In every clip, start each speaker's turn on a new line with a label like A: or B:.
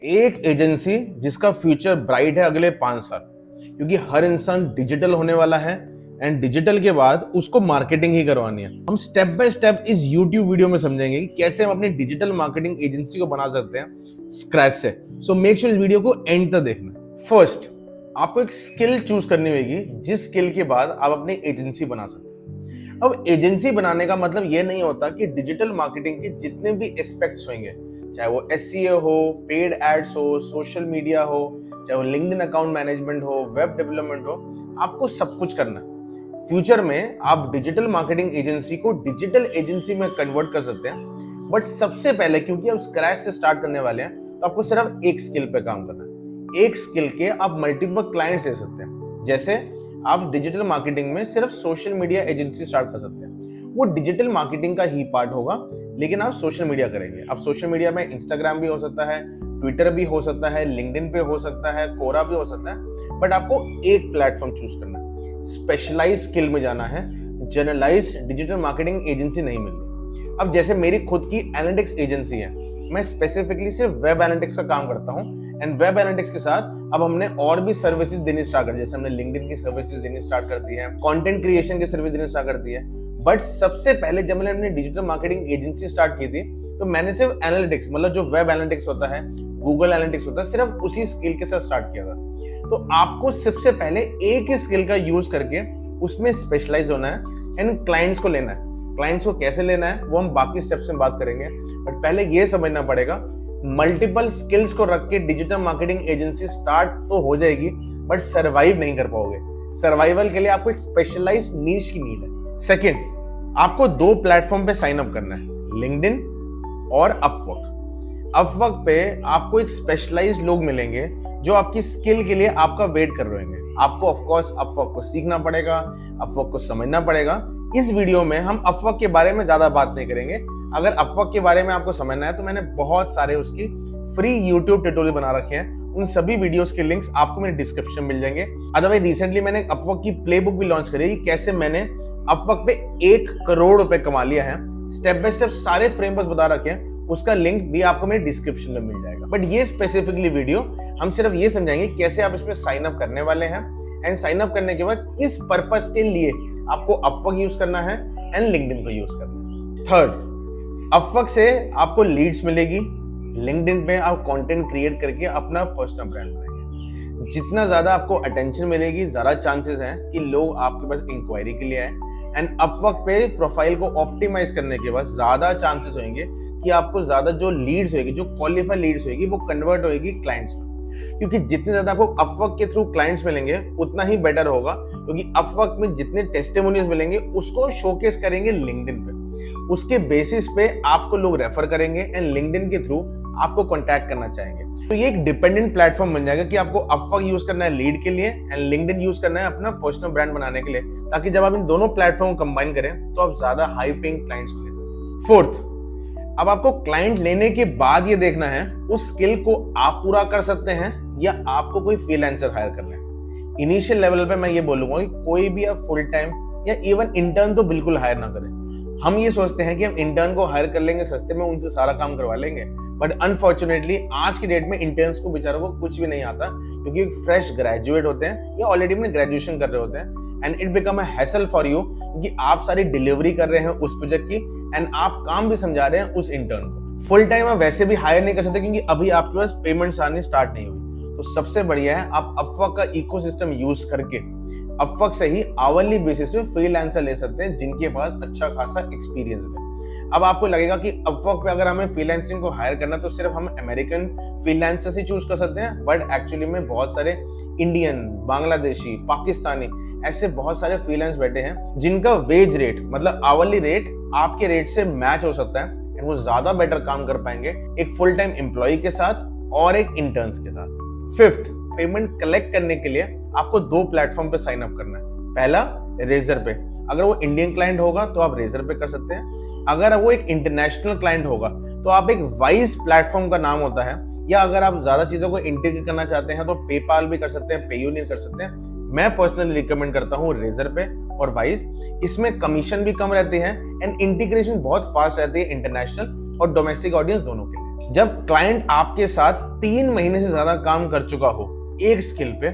A: एक एजेंसी जिसका future bright है अगले 5 साल, क्योंकि हर इंसान डिजिटल होने वाला है एंड डिजिटल के बाद उसको मार्केटिंग ही करवानी है। हम स्टेप बाय स्टेप इस YouTube वीडियो में समझेंगे कि कैसे हम अपनी डिजिटल मार्केटिंग एजेंसी को बना सकते हैं स्क्रैच से। सो मेक श्योर इस वीडियो को एंड तक देखना। फर्स्ट, आपको एक स्किल चूज करनी होगी जिस स्किल के बाद आप अपनी एजेंसी बना सकते हैं। अब एजेंसी बनाने का मतलब ये नहीं होता कि डिजिटल मार्केटिंग के जितने भी एस्पेक्ट्स होंगे, चाहे वो SEO हो, पेड एड्स हो, सोशल मीडिया हो, चाहे वो लिंक्डइन अकाउंट मैनेजमेंट हो, वेब डेवलपमेंट हो, आपको सब कुछ करना है। फ्यूचर में आप डिजिटल मार्केटिंग एजेंसी को डिजिटल एजेंसी में कन्वर्ट कर सकते हैं, बट सबसे पहले क्योंकि आप स्क्रैच से स्टार्ट करने वाले हैं तो आपको सिर्फ एक स्किल पे काम करना है। एक स्किल के आप मल्टीपल क्लाइंट्स ले सकते हैं। जैसे आप डिजिटल मार्केटिंग में सिर्फ सोशल मीडिया एजेंसी स्टार्ट कर सकते हैं, वो डिजिटल मार्केटिंग का ही पार्ट होगा, लेकिन आप सोशल मीडिया करेंगे। अब सोशल मीडिया में इंस्टाग्राम भी हो सकता है, ट्विटर भी हो सकता है, लिंक्डइन पे हो सकता है, कोरा भी हो सकता है, बट आपको एक प्लेटफॉर्म चूज करना है। स्पेशलाइज स्किल में जाना है, जनरलाइज डिजिटल मार्केटिंग एजेंसी नहीं मिलनी। अब जैसे मेरी खुद की एनालिटिक्स एजेंसी है, मैं स्पेसिफिकली सिर्फ वेब एनालिटिक्स का काम करता हूँ एंड वेब एनालिटिक्स के साथ अब हमने और भी सर्विसेज देनी स्टार्ट कर दी। जैसे हमने लिंक्डइन की सर्विसेज देनी स्टार्ट कर दी है, कंटेंट क्रिएशन की सर्विस देनी स्टार्ट कर दी है। बट सबसे पहले जब मैंने अपनी डिजिटल मार्केटिंग एजेंसी स्टार्ट की थी तो मैंने सिर्फ एनालिटिक्स, मतलब जो वेब एनालिटिक्स होता है, गूगल एनालिटिक्स होता है, सिर्फ उसी स्किल के साथ स्टार्ट किया था। तो आपको सबसे पहले एक ही स्किल का यूज करके उसमें स्पेशलाइज होना है एंड क्लाइंट्स को लेना है। क्लाइंट्स को कैसे लेना है वो हम बाकी स्टेप्स में बात करेंगे, बट पहले ये समझना पड़ेगा मल्टीपल स्किल्स को रख के डिजिटल मार्केटिंग एजेंसी स्टार्ट तो हो जाएगी, बट सर्वाइव नहीं कर पाओगे। सर्वाइवल के लिए आपको एक स्पेशलाइज्ड नीश की नीड है। सेकंड, आपको 2 प्लेटफॉर्म पे साइन अप करना है, लिंक्डइन और अपवर्क। अपवर्क पे आपको एक स्पेशलाइज्ड लोग मिलेंगे जो आपकी स्किल के लिए आपका वेट कर रहे होंगे। आपको ऑफ कोर्स अपवर्क को सीखना पड़ेगा, अपवर्क को समझना पड़ेगा। इस वीडियो में हम अपवर्क के बारे में ज्यादा बात नहीं करेंगे। अगर अपवर्क के बारे में आपको समझना है तो मैंने बहुत सारे उसकी फ्री YouTube ट्यूटोरियल बना रखे हैं, उन सभी वीडियोस के लिंक्स आपको मेरे डिस्क्रिप्शन में मिल जाएंगे। अदरवाइज रिसेंटली मैंने अपवर्क की प्लेबुक भी लॉन्च करी है, कैसे मैंने अपवर्क पे 1 करोड़ रुपए कमा लिया है। स्टेप बाय स्टेप सारे फ्रेमवर्क बता रखे हैं, उसका लिंक भी आपको मेरे डिस्क्रिप्शन में मिल जाएगा। बट ये स्पेसिफिकली वीडियो हम सिर्फ ये समझाएंगे कैसे आप इसमें साइन अप करने वाले हैं एंड साइन अप करने के बाद किस पर्पस के लिए आपको अपवर्क यूज करना है एंड लिंक्डइन को यूज करना है। थर्ड, अपवर्क से आपको लीड्स मिलेगी, लिंक्डइन पे आप कंटेंट क्रिएट करके अपना पर्सनल ब्रांड बनाएंगे। जितना ज्यादा आपको अटेंशन मिलेगी, ज्यादा चांसेस हैं कि लोग आपके पास इंक्वायरी के लिए आए एंड अपवर्क पे प्रोफाइल को ऑप्टिमाइज करने के बाद ज्यादा चांसेस होंगे कि आपको ज्यादा जो लीड्स होगी, जो क्वालिफाइड लीड्स होगी, वो कन्वर्ट होगी क्लाइंट्स में। क्योंकि जितने ज्यादा आपको अपवर्क के थ्रू क्लाइंट्स मिलेंगे उतना ही बेटर होगा, क्योंकि अपवर्क में जितने टेस्टिमोनियल्स मिलेंगे उसको शोकेस करेंगे लिंक्डइन पे। उसके बेसिस पे आपको लोग रेफर करेंगे एंड लिंक्डइन के थ्रू आपको कांटेक्ट करना चाहेंगे। तो ये एक डिपेंडेंट प्लेटफॉर्म बन जाएगा कि आपको अपवर्क यूज करना है लीड के लिए एंड लिंक्डइन यूज करना है अपना पर्सनल ब्रांड बनाने के लिए, ताकि जब आप इन दोनों प्लेटफॉर्म को कंबाइन करें तो आप ज्यादा हाई पेइंग क्लाइंट्स ले सकें। फोर्थ, अब आपको क्लाइंट लेने के बाद ये देखना है उस स्किल को आप पूरा कर सकते हैं या आपको कोई फ्रीलांसर हायर करना है। इनिशियल लेवल पे मैं ये बोलूंगा कि कोई भी आप फुल टाइम या इवन इंटर्न तो बिल्कुल हायर ना करें। हम ये सोचते हैं कि हम इंटर्न को हायर कर लेंगे सस्ते में, उनसे सारा काम करवा लेंगे, बट अनफॉर्चुनेटली आज की डेट में इंटर्न्स को बेचारों को कुछ भी नहीं आता, क्योंकि फ्रेश ग्रेजुएट होते हैं या ऑलरेडी में ग्रेजुएशन कर रहे होते हैं and it become a hassle for you, क्योंकि आप सारी डिलीवरी कर रहे हैं उस प्रोजेक्ट की एंड आप काम भी समझा रहे हैं उस इंटर्न को। फुल टाइम आप वैसे भी हायर नहीं कर सकते क्योंकि अभी आपके पास पेमेंट्स आनी स्टार्ट नहीं हुई। तो सबसे बढ़िया है आप अपवर्क का इकोसिस्टम यूज करके अपवर्क से ही आवरली बेसिस पे फ्रीलांसर ले सकते हैं जिनके पास अच्छा खासा एक्सपीरियंस है। अब आपको लगेगा कि अपवर्क पे अगर हमें फ्रीलांसिंग को हायर करना तो सिर्फ हम अमेरिकन फ्रीलांसर ही चूज कर सकते हैं, बट एक्चुअली में बहुत सारे इंडियन, बांग्लादेशी, पाकिस्तानी ऐसे बहुत सारे फ्रीलांस बैठे हैं जिनका वेज रेट, मतलब आवरली रेट आपके रेट से मैच हो सकता है एंड वो ज्यादा बेटर काम कर पाएंगे एक फुल टाइम एम्प्लॉय के साथ और एक इंटर्न्स के साथ। फिफ्थ, पेमेंट कलेक्ट करने के लिए आपको 2 प्लेटफॉर्म पे साइन अप करना है। पहला, रेजर पे। अगर वो इंडियन क्लाइंट होगा तो आप रेजर पे कर सकते हैं। अगर वो एक इंटरनेशनल क्लाइंट होगा तो आप एक वाइज प्लेटफॉर्म का नाम होता है, या अगर आप ज्यादा चीजों को इंटीग्रेट करना चाहते हैं तो पेपाल भी कर सकते हैं, पेयूनियर कर सकते हैं। मैं पर्सनली रिकमेंड करता हूँ रेजर पे और वाइज। इसमें कमीशन भी कम रहती है एंड इंटीग्रेशन बहुत फास्ट रहती है इंटरनेशनल और डोमेस्टिक ऑडियंस दोनों के लिए। जब क्लाइंट आपके साथ 3 महीने से ज्यादा काम कर चुका हो एक स्किल पे,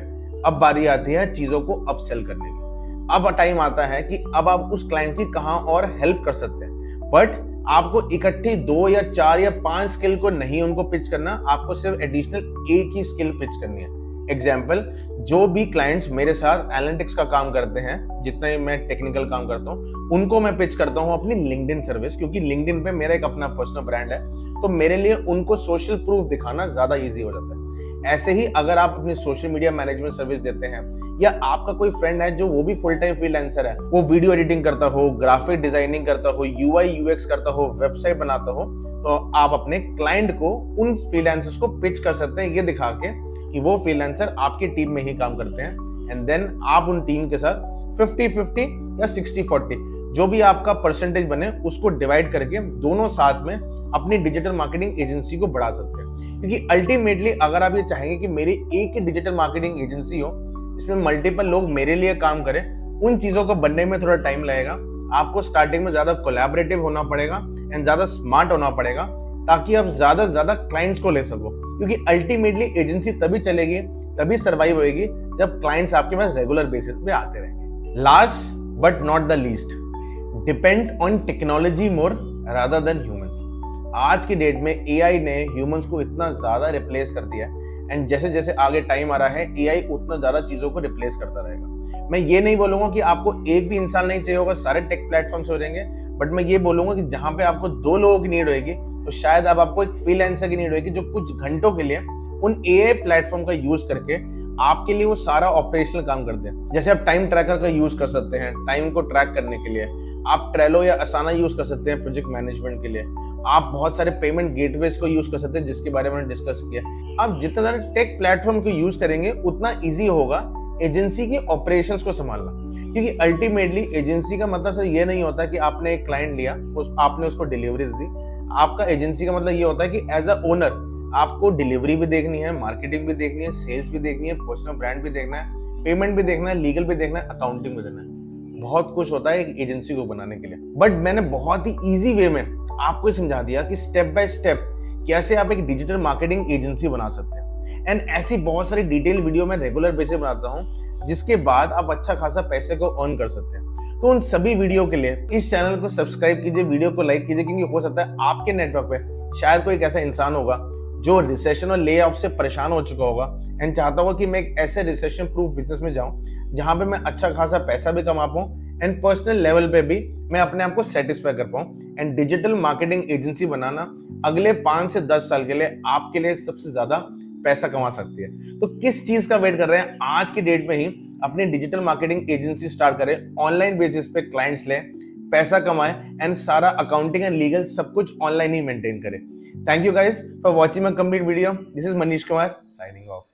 A: अब बारी आती है चीजों को अपसेल करने की। अब टाइम आता है कि अब आप उस क्लाइंट की कहां और हेल्प कर सकते हैं। बट आपको इकट्ठी 2 या 4 या 5 स्किल को नहीं उनको पिच करना, आपको सिर्फ एडिशनल एक ही स्किल पिच करनी है। एग्जाम्पल, जो भी क्लाइंट्स मेरे साथ एनालिटिक्स का काम करते हैं, जितना ही मैं टेक्निकल काम करता हूँ, उनको मैं पिच करता हूँ अपनी लिंक्डइन सर्विस, क्योंकि लिंक्डइन पे मेरा एक अपना पर्सनल ब्रांड है, तो मेरे लिए उनको सोशल प्रूफ दिखाना ज्यादा इजी हो जाता है। ऐसे ही अगर आप अपनी सोशल मीडिया मैनेजमेंट सर्विस देते हैं, या आपका कोई फ्रेंड है जो वो भी फुल टाइम फ्रीलांसर है, वो वीडियो एडिटिंग करता हो, ग्राफिक डिजाइनिंग करता हो, यूआई यूएक्स करता हो, वेबसाइट बनाता हो, तो आप अपने क्लाइंट को उन फ्रीलांसर्स को पिच कर सकते हैं ये दिखा के कि वो फ्रीलांसर आपकी टीम में ही काम करते हैं। एंड देन आप उन टीम के साथ 50-50 या 60-40 जो भी आपका परसेंटेज बने उसको डिवाइड करके दोनों साथ में अपनी डिजिटल मार्केटिंग एजेंसी को बढ़ा सकते हैं। क्योंकि अल्टीमेटली अगर आप ये चाहेंगे कि मेरी एक ही डिजिटल मार्केटिंग एजेंसी हो, इसमें मल्टीपल लोग मेरे लिए काम करें, उन चीजों को बनने में थोड़ा टाइम लगेगा। आपको स्टार्टिंग में ज्यादा कोलैबोरेटिव होना पड़ेगा एंड ज्यादा स्मार्ट होना पड़ेगा, ताकि आप ज्यादा से ज्यादा क्लाइंट्स को ले सको। क्योंकि अल्टीमेटली एजेंसी तभी चलेगी, तभी सर्वाइव होएगी जब क्लाइंट्स आपके पास रेगुलर बेसिस पे आते रहेंगे। Last but not the least, depend on technology more rather than humans. आज की डेट में एआई ने ह्यूमंस को इतना ज्यादा रिप्लेस कर दिया है, एंड जैसे जैसे आगे टाइम आ रहा है एआई उतना ज्यादा चीजों को रिप्लेस करता रहेगा। मैं ये नहीं बोलूंगा कि आपको एक भी इंसान नहीं चाहिए होगा, सारे टेक प्लेटफॉर्म्स हो जाएंगे, बट मैं ये बोलूंगा कि जहां पे आपको 2 लोगों की नीड होगी, तो शायद अब आपको एक फ्रीलांसर की नीड होगी जो कुछ घंटों के लिए उन एआई प्लेटफॉर्म का यूज करके आपके लिए वो सारा ऑपरेशनल काम करते हैं। जैसे आप टाइम ट्रैकर का यूज कर सकते हैं टाइम को ट्रैक करने के लिए, आप ट्रेलो या असाना यूज कर सकते हैं प्रोजेक्ट मैनेजमेंट के लिए, आप बहुत सारे पेमेंट गेटवेज को यूज कर सकते हैं जिसके बारे में डिस्कस किया। आप जितना ज्यादा टेक प्लेटफॉर्म को यूज करेंगे उतना इजी होगा एजेंसी की ऑपरेशंस को संभालना। क्योंकि अल्टीमेटली एजेंसी का मतलब सर ये नहीं होता कि आपने एक क्लाइंट लिया, आपने उसको डिलीवरी दी। आपका एजेंसी का मतलब ये होता है कि एज अ ओनर आपको डिलीवरी भी देखनी है, मार्केटिंग भी देखनी है, सेल्स भी देखनी है, पर्सनल ब्रांड भी देखना है, पेमेंट भी देखना है, लीगल भी देखना है, अकाउंटिंग भी देखना है। बहुत कुछ होता है एक एजेंसी को बनाने के लिए। बट मैंने बहुत ही इजी वे में आपको समझा दिया कि स्टेप बाय स्टेप कैसे आप एक डिजिटल मार्केटिंग एजेंसी बना सकते हैं। एंड ऐसी बहुत सारी डिटेल वीडियो मैं रेगुलर बेसिस बनाता हूं, जिसके बाद आप अच्छा खासा पैसे को अर्न कर सकते हैं। तो उन सभी वीडियो के लिए इस चैनल को सब्सक्राइब कीजिए, वीडियो को लाइक कीजिए, क्योंकि हो सकता है आपके नेटवर्क पे शायद कोई एक ऐसा इंसान होगा जो रिसेशन और ले ऑफ से परेशान हो चुका होगा एंड चाहता होगा कि मैं एक ऐसे रिसेशन प्रूफ बिजनेस में जाऊं जहां पे मैं अच्छा खासा पैसा भी कमा पाऊं एंड पर्सनल लेवल पे भी मैं अपने आप को सेटिस्फाई कर पाऊं। एंड डिजिटल मार्केटिंग एजेंसी बनाना अगले 5 से 10 साल के लिए आपके लिए सबसे ज्यादा पैसा कमा सकती है। तो किस चीज का वेट कर रहे हैं? आज की डेट में ही अपनी डिजिटल मार्केटिंग एजेंसी स्टार्ट करें, ऑनलाइन बेसिस पे क्लाइंट्स लें, पैसा कमाएं एंड सारा अकाउंटिंग एंड लीगल सब कुछ ऑनलाइन ही मेंटेन करें। Thank you guys for watching my complete video. This is Manish Kumar signing off.